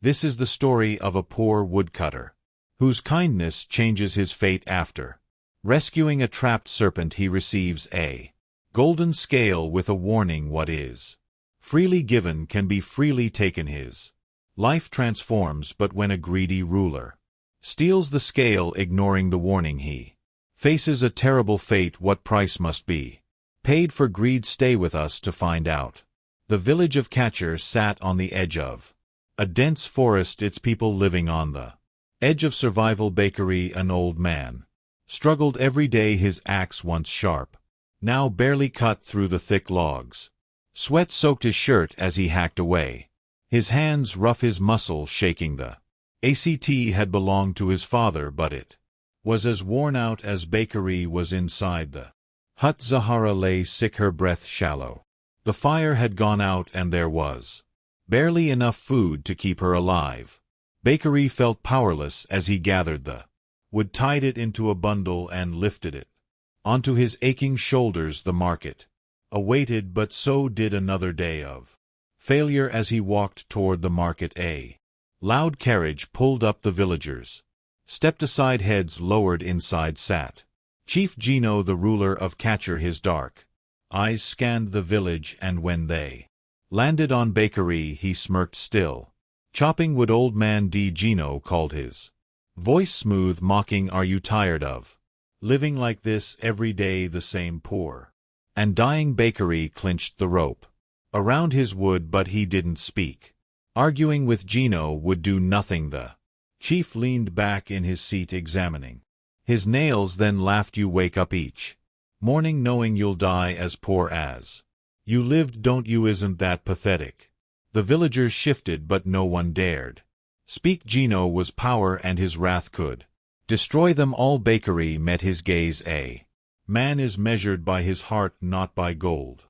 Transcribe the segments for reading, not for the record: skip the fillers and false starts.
This is the story of a poor woodcutter, whose kindness changes his fate after. Rescuing a trapped serpent, he receives a golden scale with a warning: what is freely given can be freely taken. His life transforms, but when a greedy ruler steals the scale, ignoring the warning, he faces a terrible fate. What price must be paid for greed? Stay with us to find out. The village of Catcher sat on the edge of a dense forest, its people living on the edge of survival. Bakery, an old man, struggled every day, his axe once sharp, now barely cut through the thick logs. Sweat soaked his shirt as he hacked away, his hands rough, his muscle shaking. The axe had belonged to his father, but it was as worn out as Bakery was inside the hut. Zahara lay sick, her breath shallow. The fire had gone out and there was barely enough food to keep her alive. Bakery felt powerless as he gathered the wood, tied it into a bundle and lifted it onto his aching shoulders. The market awaited, but so did another day of failure. As he walked toward the market, a loud carriage pulled up. The villagers stepped aside, heads lowered. Inside sat Chief Gino, the ruler of Catcher. His dark eyes scanned the village, and when they landed on Bakery, he smirked. Still chopping wood, old man D. Gino called, his voice smooth, mocking. Are you tired of living like this every day, the same poor and dying? Bakery clenched the rope around his wood, but he didn't speak. Arguing with Gino would do nothing. The chief leaned back in his seat, examining his nails, then laughed. You wake up each morning knowing you'll die as poor as you lived, don't you? Isn't that pathetic? The villagers shifted, but no one dared speak. Gino was power, and his wrath could destroy them all. Bakery met his gaze. A man is measured by his heart, not by gold,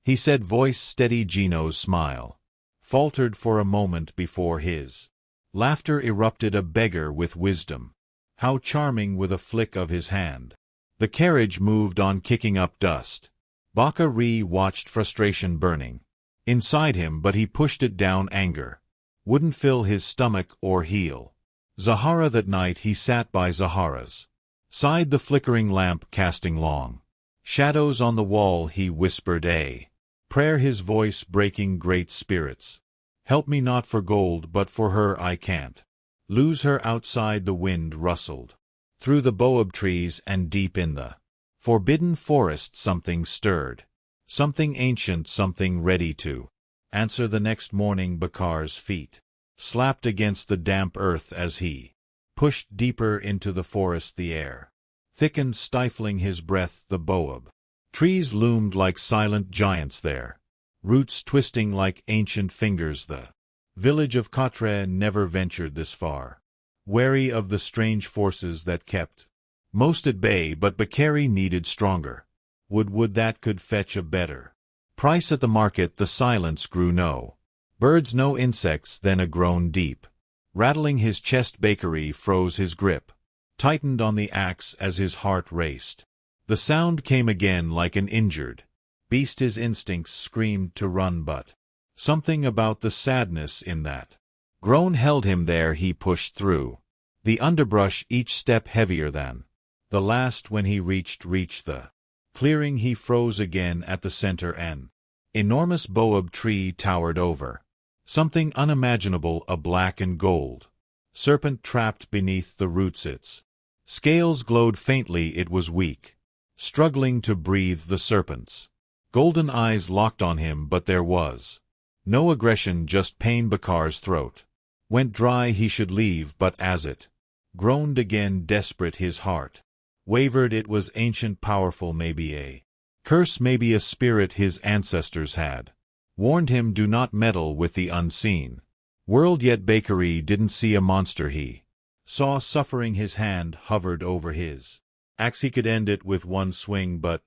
he said, voice steady. Gino's smile faltered for a moment before his laughter erupted. A beggar with wisdom, how charming, with a flick of his hand. The carriage moved on, kicking up dust. Bakari watched, frustration burning inside him, but he pushed it down. Anger wouldn't fill his stomach or heal Zahara. That night he sat by Zahara's side, the flickering lamp casting long shadows on the wall. He whispered a prayer, his voice breaking. Great spirits, help me, not for gold, but for her. I can't lose her. Outside the wind rustled through the baobab trees, and deep in the forbidden forest something stirred. Something ancient, something ready to answer. The next morning Bakar's feet slapped against the damp earth as he pushed deeper into the forest. The air thickened, stifling his breath. The baobab trees loomed like silent giants there, roots twisting like ancient fingers. The village of Catcher never ventured this far, wary of the strange forces that kept most at bay, but Bakari needed stronger wood that could fetch a better price at the market. The silence grew. No birds, no insects. Then a groan deep, rattling his chest. Bakari froze, his grip tightened on the axe as his heart raced. The sound came again, like an injured beast. His instincts screamed to run, but something about the sadness in that groan held him there. He pushed through the underbrush, each step heavier than the last. When he reached the clearing, he froze again. At the center, an enormous baobab tree towered over something unimaginable, a black and gold serpent trapped beneath the roots. Its scales glowed faintly. It was weak, struggling to breathe. The serpent's golden eyes locked on him, but there was no aggression, just pain. Bakar's throat went dry. He should leave, but as it groaned again, desperate, his heart wavered. It was ancient, powerful, maybe a curse, maybe a spirit his ancestors had warned him, do not meddle with the unseen world. Yet Bakari didn't see a monster, he saw suffering. His hand hovered over his axe. He could end it with one swing, but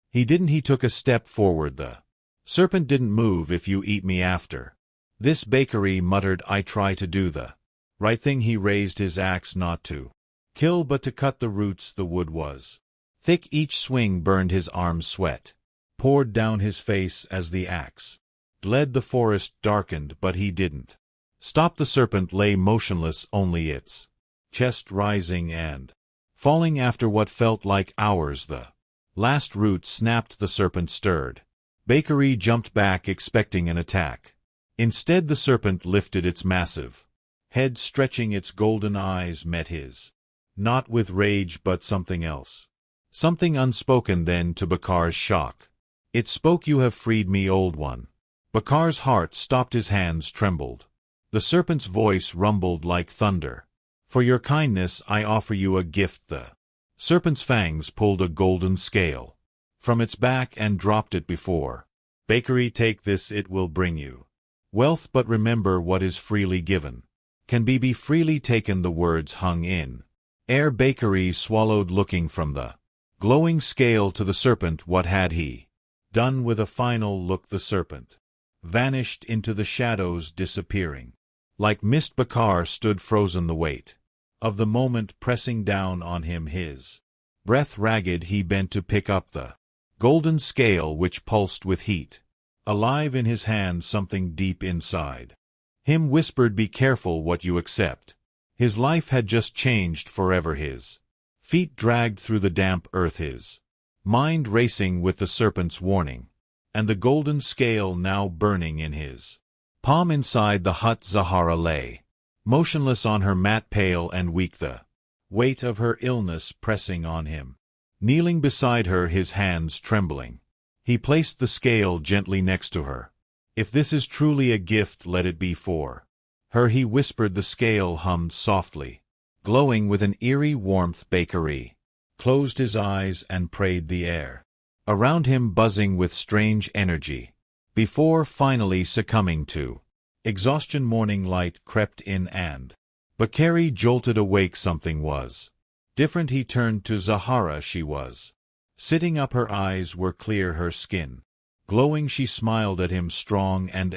he didn't. He took a step forward. The serpent didn't move. If you eat me after this, Bakari muttered, I try to do the right thing. He raised his axe, not to kill, but to cut the roots. The wood was thick. Each swing burned his arms. Sweat poured down his face as the axe bled. The forest darkened, but he didn't Stop. The serpent lay motionless, only its chest rising and falling after what felt like hours. The last root snapped. The serpent stirred. Bakery jumped back, expecting an attack. Instead, the serpent lifted its massive head, stretching. Its golden eyes met his, not with rage but something else. Something unspoken. Then, to Bakar's shock, it spoke. You have freed me, old one. Bakar's heart stopped. His hands trembled. The serpent's voice rumbled like thunder. For your kindness I offer you a gift. The serpent's fangs pulled a golden scale from its back and dropped it before Bakery. Take this, it will bring you wealth, but remember, what is freely given can be freely taken. The words hung in air. Bakery swallowed, looking from the glowing scale to the serpent. What had he done? With a final look, the serpent vanished into the shadows, disappearing like mist. Bakar stood frozen, the weight of the moment pressing down on him. His breath ragged, he bent to pick up the golden scale which pulsed with heat. Alive in his hand, something deep inside him whispered, be careful what you accept. His life had just changed forever. His feet dragged through the damp earth, his mind racing with the serpent's warning, and the golden scale now burning in his palm. Inside the hut, Zahara lay motionless on her mat, pale and weak, the weight of her illness pressing on him. Kneeling beside her, his hands trembling, he placed the scale gently next to her. If this is truly a gift, let it be for her, he whispered. The scale hummed softly, glowing with an eerie warmth. Bakery closed his eyes and prayed, the air around him buzzing with strange energy, before finally succumbing to exhaustion. Morning light crept in and Bakari jolted awake. Something was different. He turned to Zahara. She was sitting up. Her eyes were clear, her skin glowing. She smiled at him, strong and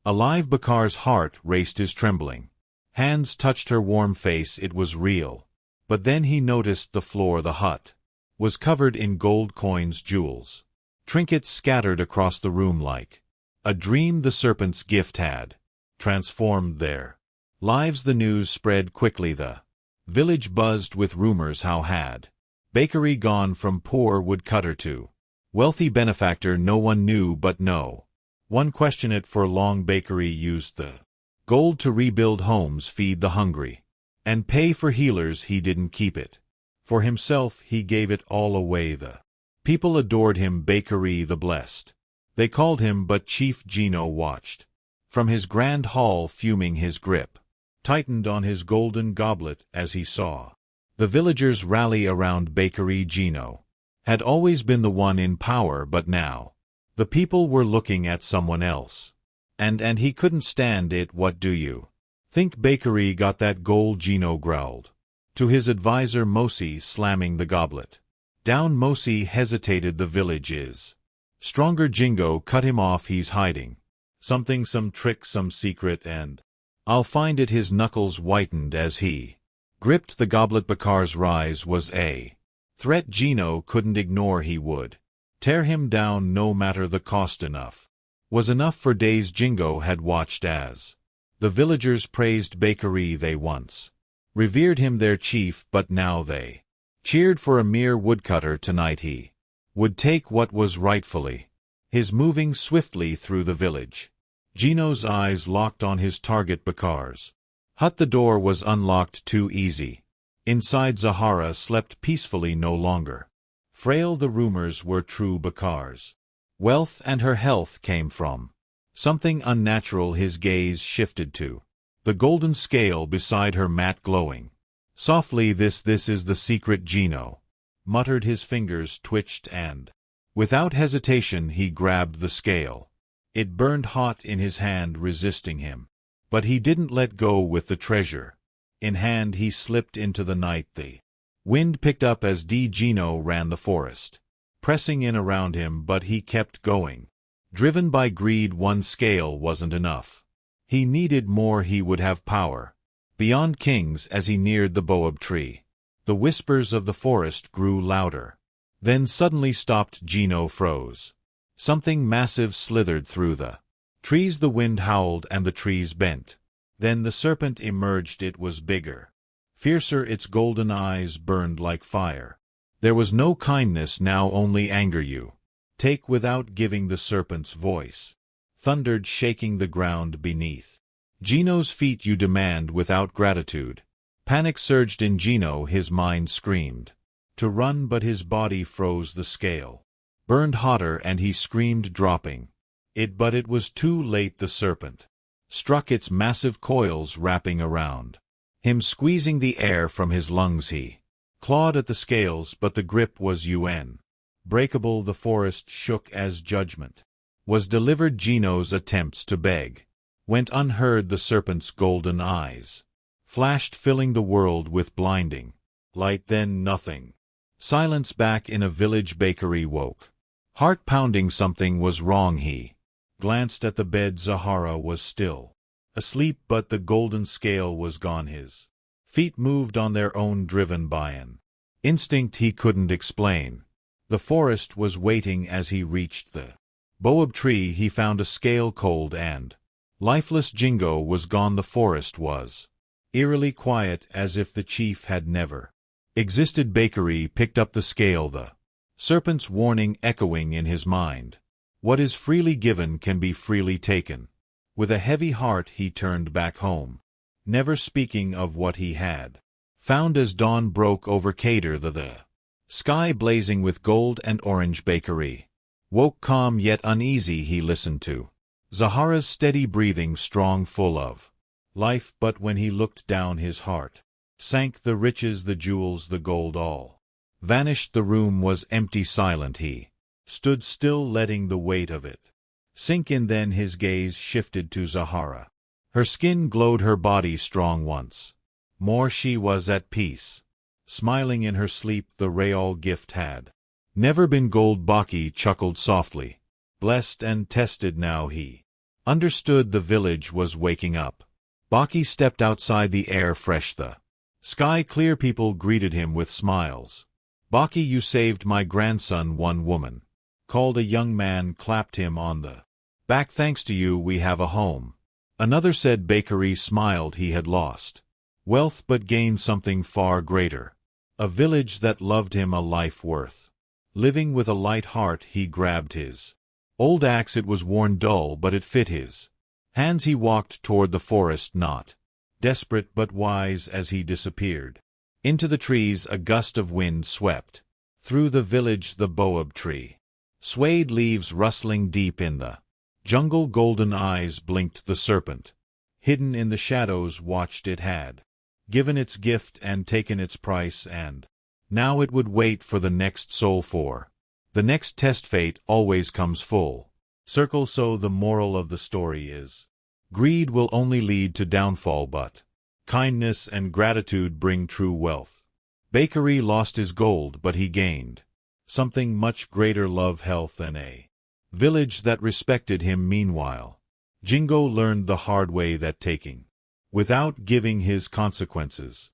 alive. Bakar's heart raced. His trembling hands touched her warm face. It was real. But then he noticed the floor. The hut was covered in gold coins, jewels, trinkets scattered across the room like a dream. The serpent's gift had transformed their lives. The news spread quickly. The village buzzed with rumors. How had Bakery gone from poor woodcutter to wealthy benefactor? No one knew, but no one questioned it for long. Bakery used the gold to rebuild homes, feed the hungry, and pay for healers. He didn't keep it for himself, he gave it all away. The people adored him, Bakery the blessed they called him. But Chief Gino watched from his grand hall, fuming. His grip tightened on his golden goblet as he saw the villagers rally around Bakery. Gino had always been the one in power, but now the people were looking at someone else. And he couldn't stand it. What do you think Bakery got that gold? Gino growled to his advisor Mosi, slamming the goblet down. Mosi hesitated. The village is stronger. Jingo cut him off. He's hiding something, some trick, some secret, and I'll find it. His knuckles whitened as he gripped the goblet. Bakar's rise was a threat Gino couldn't ignore. He would tear him down no matter the cost. Enough was enough. For days Jingo had watched as the villagers praised Bakery. They once revered him, their chief, but now they cheered for a mere woodcutter. Tonight he would take what was rightfully his. Moving swiftly through the village, Gino's eyes locked on his target, Bakar's hut. The door was unlocked too easy. Inside, Zahara slept peacefully, no longer frail. The rumors were true. Bakar's wealth and her health came from something unnatural. His gaze shifted to the golden scale beside her mat, glowing softly. This is the secret, Gino muttered. His fingers twitched and without hesitation he grabbed the scale. It burned hot in his hand, resisting him. But he didn't let go. With the treasure in hand, he slipped into the night. The wind picked up as Gino ran the forest, pressing in around him, but he kept going. Driven by greed, one scale wasn't enough. He needed more. He would have power beyond kings. As he neared the baobab tree, the whispers of the forest grew louder, then suddenly stopped. Gino froze. Something massive slithered through the trees. The wind howled and the trees bent. Then the serpent emerged. It was bigger. Fiercer, its golden eyes burned like fire. There was no kindness now, only anger. You take without giving. The serpent's voice thundered, shaking the ground beneath Gino's feet. You demand without gratitude. Panic surged in Gino, his mind screamed to run, but his body froze. The scale burned hotter and he screamed, dropping it, but it was too late. The serpent struck, its massive coils wrapping around him, squeezing the air from his lungs. He clawed at the scales, but the grip was unbreakable. The forest shook as judgment was delivered. Gino's attempts to beg went unheard. The serpent's golden eyes flashed, filling the world with blinding light. Then nothing. Silence. Back in a village bakery, woke heart pounding. Something was wrong. He glanced at the bed. Zahara was still asleep, but the golden scale was gone. His feet moved on their own, driven by an instinct he couldn't explain. The forest was waiting. As he reached the baobab tree, he found a scale, cold and lifeless. Jingo was gone. The forest was eerily quiet, as if the chief had never existed. Bakery picked up the scale, the serpent's warning echoing in his mind. What is freely given can be freely taken. With a heavy heart he turned back home, never speaking of what he had found. As dawn broke over Kader, the sky blazing with gold and orange, bakery woke calm yet uneasy. He listened to Zahara's steady breathing, strong, full of life, but when he looked down his heart sank. The riches, the jewels, the gold, all vanished. The room was empty, silent. He stood still, letting the weight of it sink in. Then his gaze shifted to Zahara. Her skin glowed, her body strong. Once more she was at peace, smiling in her sleep. The real gift had never been gold. Baki chuckled softly. Blessed and tested now, he understood. The village was waking up. Baki stepped outside, the air fresh, the sky clear. People greeted him with smiles. Baki, you saved my grandson. One woman called. A young man clapped him on the back. Thanks to you, we have a home. Another said. Bakery smiled. He had lost wealth but gained something far greater. A village that loved him, a life worth living. With a light heart he grabbed his old axe. It was worn, dull, but it fit his hands. He walked toward the forest, not desperate but wise. As he disappeared into the trees, a gust of wind swept through the village. The baobab tree swayed, leaves rustling deep in the jungle. Golden eyes blinked. The serpent, hidden in the shadows, watched. It had given its gift and taken its price, and now it would wait for the next soul. For the next test, fate always comes full circle. So the moral of the story is, greed will only lead to downfall, but kindness and gratitude bring true wealth. Bakery lost his gold, but he gained something much greater, love, health, and a village that respected him. Meanwhile, Jingo learned the hard way that taking without giving his consequences